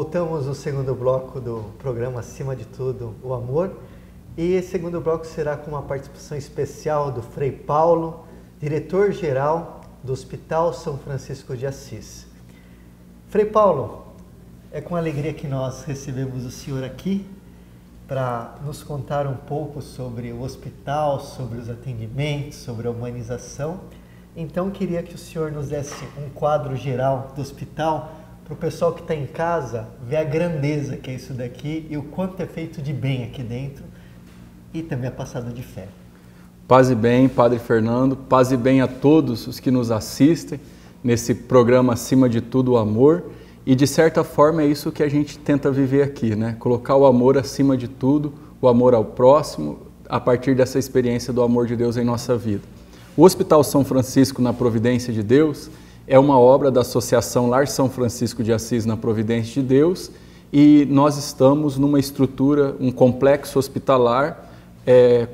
Voltamos no segundo bloco do programa Acima de Tudo, o Amor. E esse segundo bloco será com uma participação especial do Frei Paulo, diretor-geral do Hospital São Francisco de Assis. Frei Paulo, é com alegria que nós recebemos o senhor aqui para nos contar um pouco sobre o hospital, sobre os atendimentos, sobre a humanização. Então, queria que o senhor nos desse um quadro geral do hospital para o pessoal que está em casa ver a grandeza que é isso daqui e o quanto é feito de bem aqui dentro e também a passada de fé. Paz e bem, Padre Fernando, paz e bem a todos os que nos assistem nesse programa Acima de Tudo, o Amor. E de certa forma é isso que a gente tenta viver aqui, né? Colocar o amor acima de tudo, o amor ao próximo, a partir dessa experiência do amor de Deus em nossa vida. O Hospital São Francisco na Providência de Deus é uma obra da Associação Lar São Francisco de Assis na Providência de Deus e nós estamos numa estrutura, um complexo hospitalar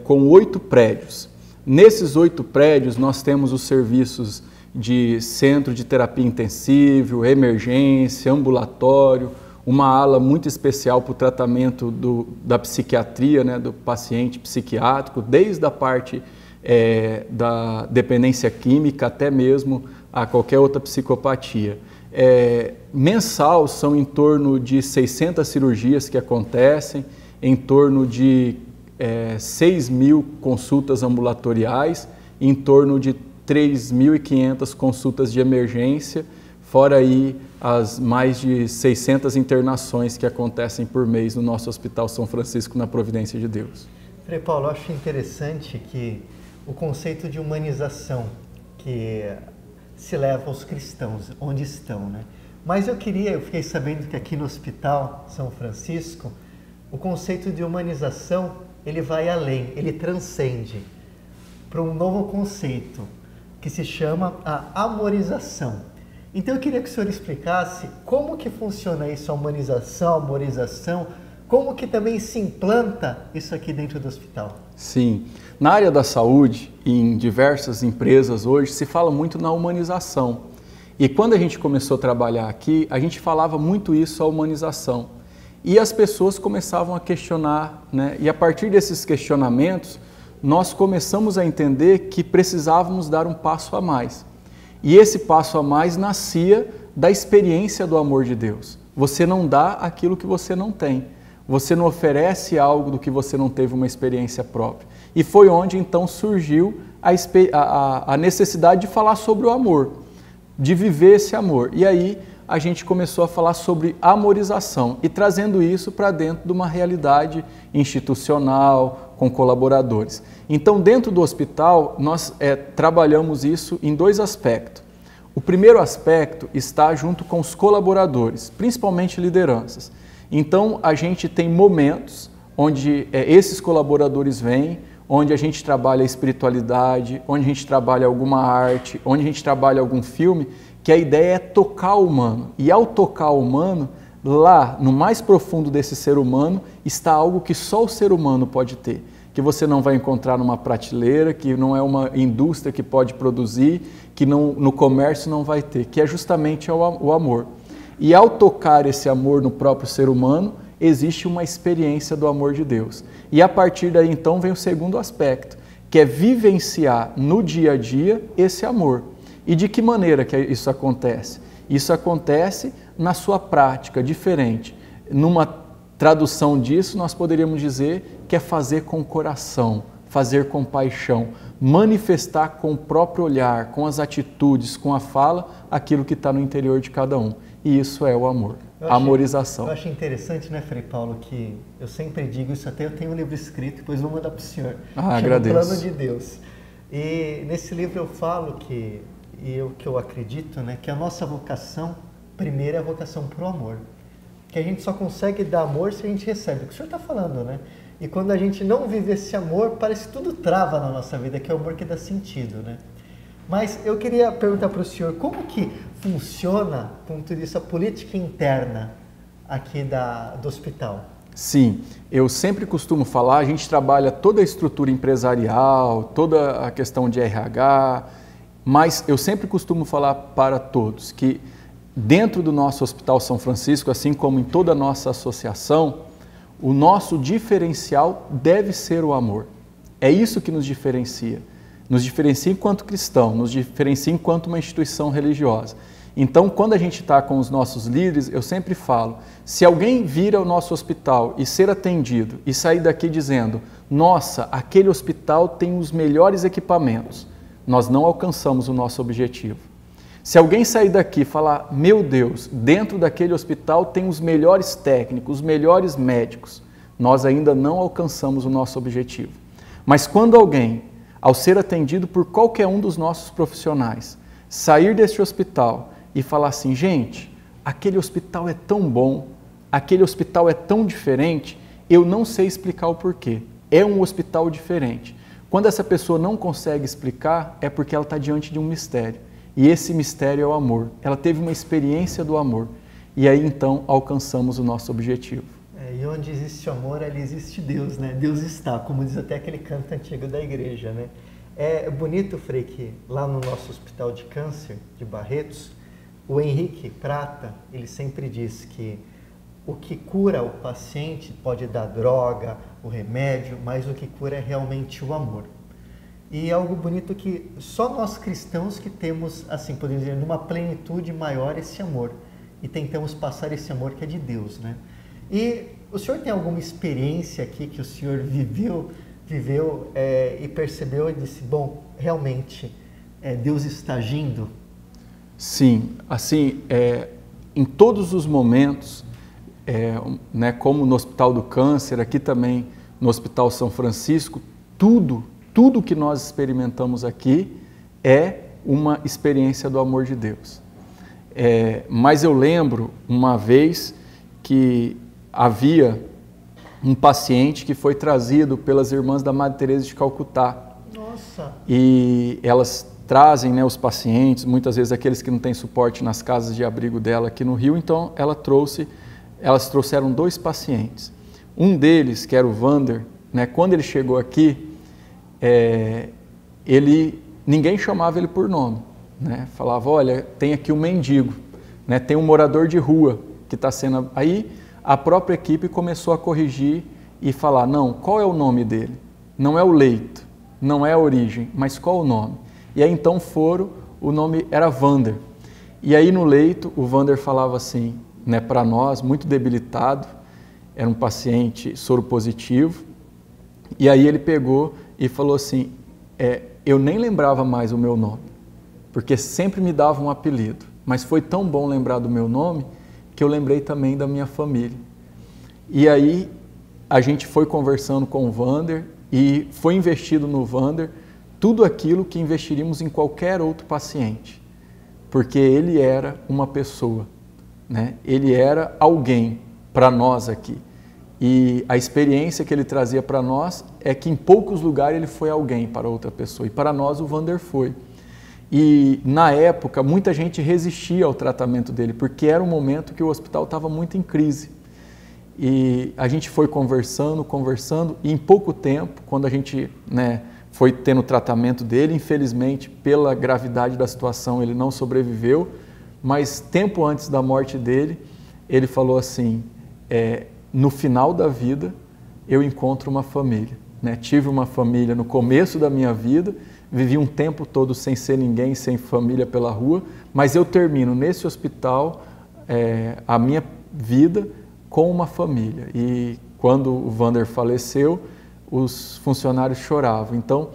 com 8 prédios. Nesses 8 prédios nós temos os serviços de centro de terapia intensiva, emergência, ambulatório, uma ala muito especial para o tratamento da psiquiatria, né, do paciente psiquiátrico, desde a parte da dependência química até mesmo a qualquer outra psicopatia. Mensal são em torno de 600 cirurgias que acontecem, em torno de 6.000 consultas ambulatoriais, em torno de 3.500 consultas de emergência, fora aí as mais de 600 internações que acontecem por mês no nosso Hospital São Francisco na Providência de Deus. Frei Paulo, eu acho interessante que o conceito de humanização que se leva aos cristãos, onde estão, né? Mas eu fiquei sabendo que aqui no Hospital São Francisco, o conceito de humanização, ele vai além, ele transcende para um novo conceito, que se chama a amorização. Então eu queria que o senhor explicasse como que funciona isso, a amorização, como que também se implanta isso aqui dentro do hospital. Sim, na área da saúde, em diversas empresas hoje, se fala muito na humanização. E quando a gente começou a trabalhar aqui, a gente falava muito isso, a humanização. E as pessoas começavam a questionar, né? E a partir desses questionamentos, nós começamos a entender que precisávamos dar um passo a mais. E esse passo a mais nascia da experiência do amor de Deus. Você não dá aquilo que você não tem. Você não oferece algo do que você não teve uma experiência própria. E foi onde então surgiu a necessidade de falar sobre o amor, de viver esse amor. E aí a gente começou a falar sobre amorização e trazendo isso para dentro de uma realidade institucional, com colaboradores. Então, dentro do hospital, nós trabalhamos isso em 2 aspectos. O primeiro aspecto está junto com os colaboradores, principalmente lideranças. Então, a gente tem momentos onde esses colaboradores vêm, onde a gente trabalha a espiritualidade, onde a gente trabalha alguma arte, onde a gente trabalha algum filme, que a ideia é tocar o humano. E ao tocar o humano, lá no mais profundo desse ser humano, está algo que só o ser humano pode ter, que você não vai encontrar numa prateleira, que não é uma indústria que pode produzir, que no comércio não vai ter, que é justamente o amor. E ao tocar esse amor no próprio ser humano, existe uma experiência do amor de Deus. E a partir daí então vem o segundo aspecto, que é vivenciar no dia a dia esse amor. E de que maneira que isso acontece? Isso acontece na sua prática, diferente. Numa tradução disso, nós poderíamos dizer que é fazer com o coração, fazer com paixão, manifestar com o próprio olhar, com as atitudes, com a fala, aquilo que está no interior de cada um. E isso é o amor, a amorização. Eu acho interessante, né, Frei Paulo, que eu sempre digo isso, até eu tenho um livro escrito, depois vou mandar para o senhor. Agradeço. O Plano de Deus. E nesse livro eu falo que eu acredito, né, que a nossa vocação, primeiro é a vocação para o amor. Que a gente só consegue dar amor se a gente recebe. É o que o senhor está falando, né? E quando a gente não vive esse amor, parece que tudo trava na nossa vida, que é o amor que dá sentido, né? Mas eu queria perguntar para o senhor, como que funciona, como tu disse, a política interna aqui do hospital? Sim, eu sempre costumo falar, a gente trabalha toda a estrutura empresarial, toda a questão de RH, mas eu sempre costumo falar para todos que dentro do nosso Hospital São Francisco, assim como em toda a nossa associação, o nosso diferencial deve ser o amor. É isso que nos diferencia. Nos diferencia enquanto cristão, nos diferencia enquanto uma instituição religiosa. Então, quando a gente está com os nossos líderes, eu sempre falo, se alguém vir ao nosso hospital e ser atendido e sair daqui dizendo, nossa, aquele hospital tem os melhores equipamentos, nós não alcançamos o nosso objetivo. Se alguém sair daqui e falar, meu Deus, dentro daquele hospital tem os melhores técnicos, os melhores médicos, nós ainda não alcançamos o nosso objetivo. Mas quando alguém, ao ser atendido por qualquer um dos nossos profissionais, sair deste hospital e falar assim, gente, aquele hospital é tão bom, aquele hospital é tão diferente, eu não sei explicar o porquê. É um hospital diferente. Quando essa pessoa não consegue explicar, é porque ela está diante de um mistério. E esse mistério é o amor. Ela teve uma experiência do amor. E aí, então, alcançamos o nosso objetivo. E onde existe amor, ali existe Deus, né? Deus está, como diz até aquele canto antigo da igreja, né? É bonito, Frei, que lá no nosso Hospital de Câncer de Barretos, o Henrique Prata, ele sempre diz que o que cura o paciente pode dar droga, o remédio, mas o que cura é realmente o amor. E é algo bonito que só nós cristãos que temos, assim, podemos dizer, numa plenitude maior esse amor. E tentamos passar esse amor que é de Deus, né? E o senhor tem alguma experiência aqui que o senhor viveu e percebeu e disse, bom, realmente, Deus está agindo? Sim, assim, em todos os momentos, né, como no Hospital do Câncer, aqui também no Hospital São Francisco, tudo que nós experimentamos aqui é uma experiência do amor de Deus. Mas eu lembro uma vez que havia um paciente que foi trazido pelas irmãs da Madre Teresa de Calcutá. Nossa! E elas trazem, né, os pacientes, muitas vezes aqueles que não têm suporte nas casas de abrigo dela aqui no Rio, então elas trouxeram 2 pacientes. Um deles, que era o Vander, né, quando ele chegou aqui, ninguém chamava ele por nome, né? Falava, olha, tem aqui um mendigo, né? Tem um morador de rua que está sendo... Aí a própria equipe começou a corrigir e falar, não, qual é o nome dele? Não é o leito, não é a origem, mas qual o nome? E aí então o nome era Vander. E aí no leito o Vander falava assim, né, para nós, muito debilitado, era um paciente soropositivo, e aí ele pegou e falou assim, eu nem lembrava mais o meu nome, porque sempre me dava um apelido, mas foi tão bom lembrar do meu nome que eu lembrei também da minha família. E aí a gente foi conversando com o Vander e foi investido no Vander tudo aquilo que investiríamos em qualquer outro paciente, porque ele era uma pessoa, né? Ele era alguém para nós aqui. E a experiência que ele trazia para nós é que em poucos lugares ele foi alguém para outra pessoa. E para nós o Vander foi. E na época muita gente resistia ao tratamento dele, porque era um momento que o hospital estava muito em crise. E a gente foi conversando, e em pouco tempo, quando a gente, né, foi tendo o tratamento dele, infelizmente, pela gravidade da situação, ele não sobreviveu, mas tempo antes da morte dele, ele falou assim, no final da vida, eu encontro uma família, né? Tive uma família no começo da minha vida, vivi um tempo todo sem ser ninguém, sem família pela rua, mas eu termino nesse hospital a minha vida com uma família. E quando o Vander faleceu, os funcionários choravam. Então,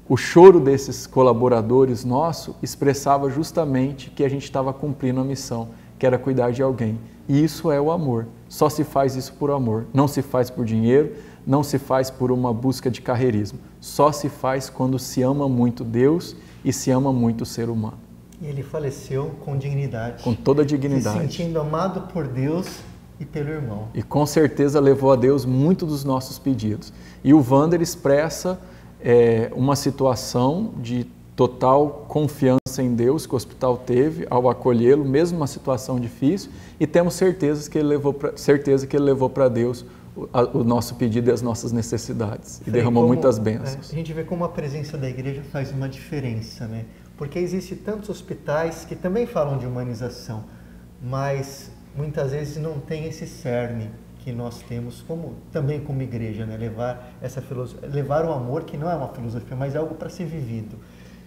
o choro desses colaboradores nossos expressava justamente que a gente estava cumprindo a missão, que era cuidar de alguém. E isso é o amor. Só se faz isso por amor. Não se faz por dinheiro, não se faz por uma busca de carreirismo. Só se faz quando se ama muito Deus e se ama muito o ser humano. E ele faleceu com dignidade. Com toda a dignidade. Se sentindo amado por Deus e pelo irmão. E com certeza levou a Deus muito dos nossos pedidos. E o Vander expressa uma situação de total confiança em Deus que o hospital teve ao acolhê-lo, mesmo uma situação difícil, e temos certeza que ele levou para Deus o nosso pedido e as nossas necessidades. E derramou muitas bênçãos. A gente vê como a presença da igreja faz uma diferença, né? Porque existem tantos hospitais que também falam de humanização, mas muitas vezes não tem esse cerne que nós temos também como igreja, né? Levar o amor, que não é uma filosofia, mas é algo para ser vivido.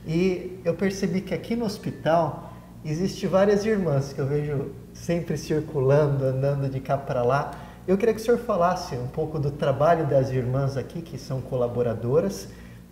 E eu percebi que aqui no hospital existe várias irmãs que eu vejo sempre circulando, andando de cá para lá. Eu queria que o senhor falasse um pouco do trabalho das irmãs aqui, que são colaboradoras,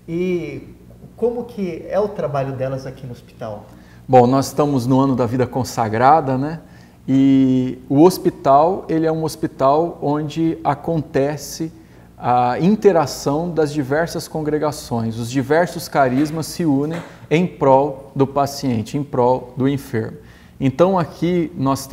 e como que é o trabalho delas aqui no hospital. Bom, nós estamos no ano da vida consagrada, né? E o hospital, ele é um hospital onde acontece a interação das diversas congregações, os diversos carismas se unem em prol do paciente, em prol do enfermo. Então aqui nós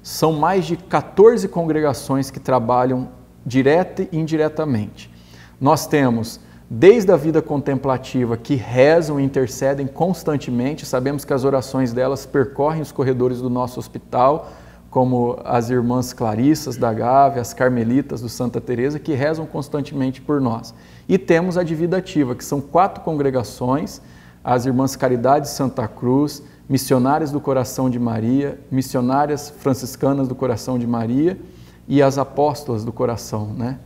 são mais de 14 congregações que trabalham direta e indiretamente. Nós temos desde a vida contemplativa, que rezam e intercedem constantemente, sabemos que as orações delas percorrem os corredores do nosso hospital, como as irmãs Clarissas da Gávea, as Carmelitas do Santa Teresa, que rezam constantemente por nós. E temos a de vida ativa, que são 4 congregações, as irmãs Caridade Santa Cruz, Missionárias do Coração de Maria, Missionárias Franciscanas do Coração de Maria e as Apóstolas do Coração, né,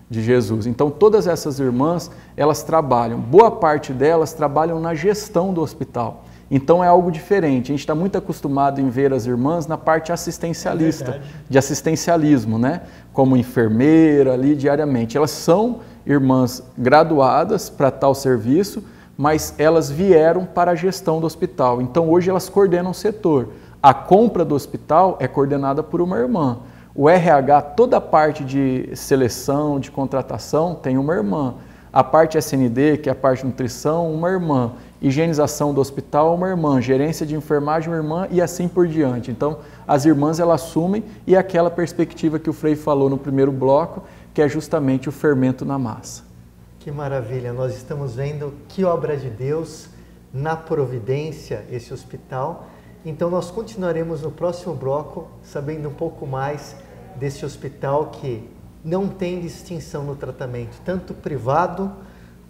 de Jesus. Então, todas essas irmãs, elas trabalham, boa parte delas trabalham na gestão do hospital. Então, é algo diferente. A gente está muito acostumado em ver as irmãs na parte assistencialista, de assistencialismo, né? Como enfermeira ali diariamente. Elas são irmãs graduadas para tal serviço, mas elas vieram para a gestão do hospital. Então, hoje elas coordenam o setor. A compra do hospital é coordenada por uma irmã. O RH, toda a parte de seleção, de contratação, tem uma irmã. A parte SND, que é a parte de nutrição, uma irmã. Higienização do hospital, uma irmã. Gerência de enfermagem, uma irmã e assim por diante. Então, as irmãs, elas assumem e aquela perspectiva que o Frei falou no primeiro bloco, que é justamente o fermento na massa. Que maravilha! Nós estamos vendo que obra de Deus na providência, esse hospital. Então, nós continuaremos no próximo bloco, sabendo um pouco mais desse hospital que não tem distinção no tratamento, tanto privado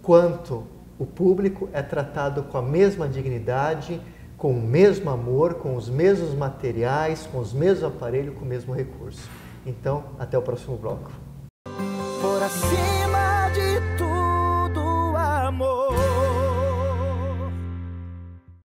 quanto o público é tratado com a mesma dignidade, com o mesmo amor, com os mesmos materiais, com os mesmos aparelhos, com o mesmo recurso. Então, até o próximo bloco. Por assim